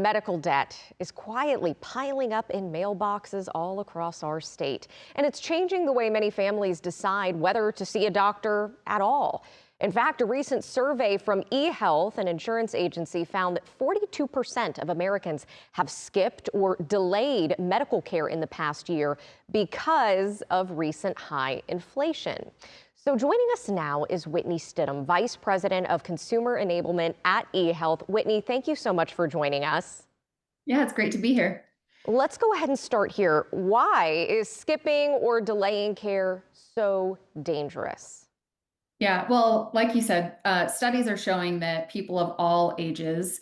medical debt is quietly piling up in mailboxes all across our state, and it's changing the way many families decide whether to see a doctor at all. In fact, a recent survey from eHealth, an insurance agency, found that 42% of Americans have skipped or delayed medical care in the past year because of recent high inflation. So joining us now is Whitney Stidham, Vice President of Consumer Enablement at eHealth. Whitney, thank you so much for joining us. Yeah, it's great to be here. Let's go ahead and start here. Why is skipping or delaying care so dangerous? Yeah, well, like you said, studies are showing that people of all ages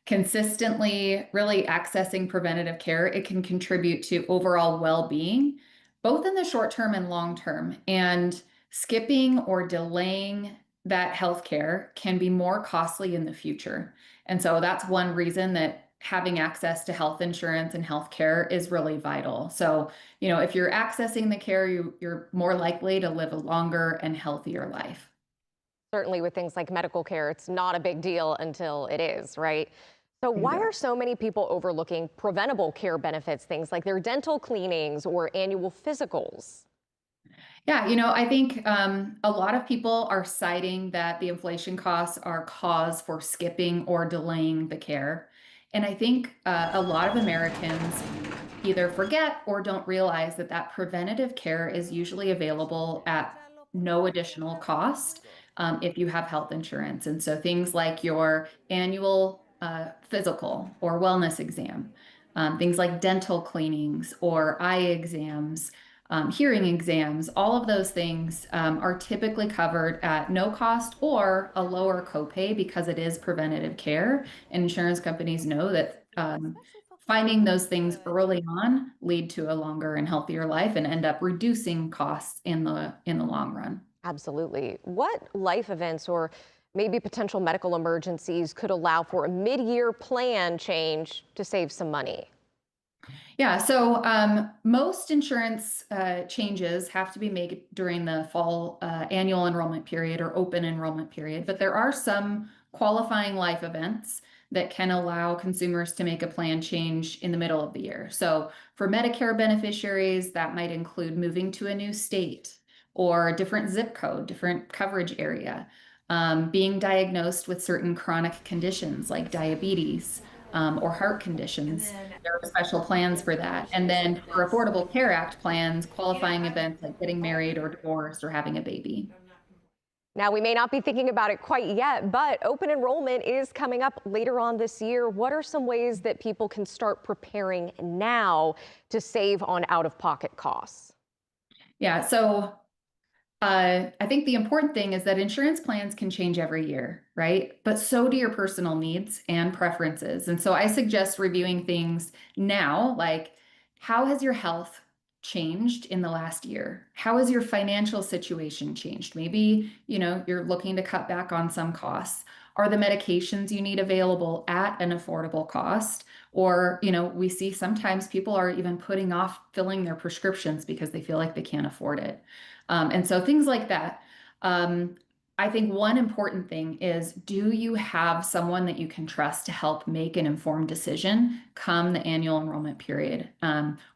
consistently really accessing preventative care, it can contribute to overall well-being, both in the short term and long term. And skipping or delaying that health care can be more costly in the future. And so that's one reason that having access to health insurance and health care is really vital. So, if you're accessing the care, you're more likely to live a longer and healthier life. Certainly with things like medical care, it's not a big deal until it is, right? So why are Exactly. so many people overlooking preventable care benefits, things like their dental cleanings or annual physicals? Yeah, I think a lot of people are citing that the inflation costs are cause for skipping or delaying the care. And I think a lot of Americans either forget or don't realize that that preventative care is usually available at no additional cost if you have health insurance. And so things like your annual physical or wellness exam, things like dental cleanings or eye exams, hearing exams, all of those things are typically covered at no cost or a lower copay because it is preventative care. And insurance companies know that finding those things early on lead to a longer and healthier life and end up reducing costs in the long run. Absolutely. What life events or maybe potential medical emergencies could allow for a mid-year plan change to save some money? Yeah, so most insurance changes have to be made during the fall annual enrollment period or open enrollment period, but there are some qualifying life events that can allow consumers to make a plan change in the middle of the year. So for Medicare beneficiaries, that might include moving to a new state or a different zip code, different coverage area, being diagnosed with certain chronic conditions like diabetes or heart conditions. There are special plans for that. And then for Affordable Care Act plans, qualifying events like getting married or divorced or having a baby. Now, we may not be thinking about it quite yet, but open enrollment is coming up later on this year. What are some ways that people can start preparing now to save on out-of-pocket costs? Yeah, so I think the important thing is that insurance plans can change every year, right? But so do your personal needs and preferences. And so I suggest reviewing things now, like how has your health changed in the last year? How has your financial situation changed? Maybe, you're looking to cut back on some costs. Are the medications you need available at an affordable cost? Or, we see sometimes people are even putting off filling their prescriptions because they feel like they can't afford it. And so things like that. I think one important thing is, do you have someone that you can trust to help make an informed decision come the annual enrollment period?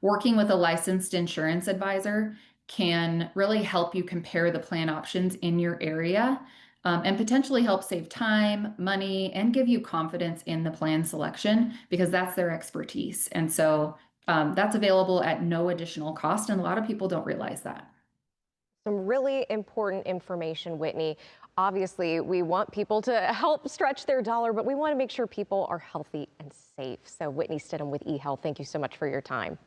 Working with a licensed insurance advisor can really help you compare the plan options in your area and potentially help save time, money, and give you confidence in the plan selection because that's their expertise. And so that's available at no additional cost. And a lot of people don't realize that. Some really important information, Whitney. Obviously, we want people to help stretch their dollar, but we want to make sure people are healthy and safe. So Whitney Stidham with eHealth, thank you so much for your time.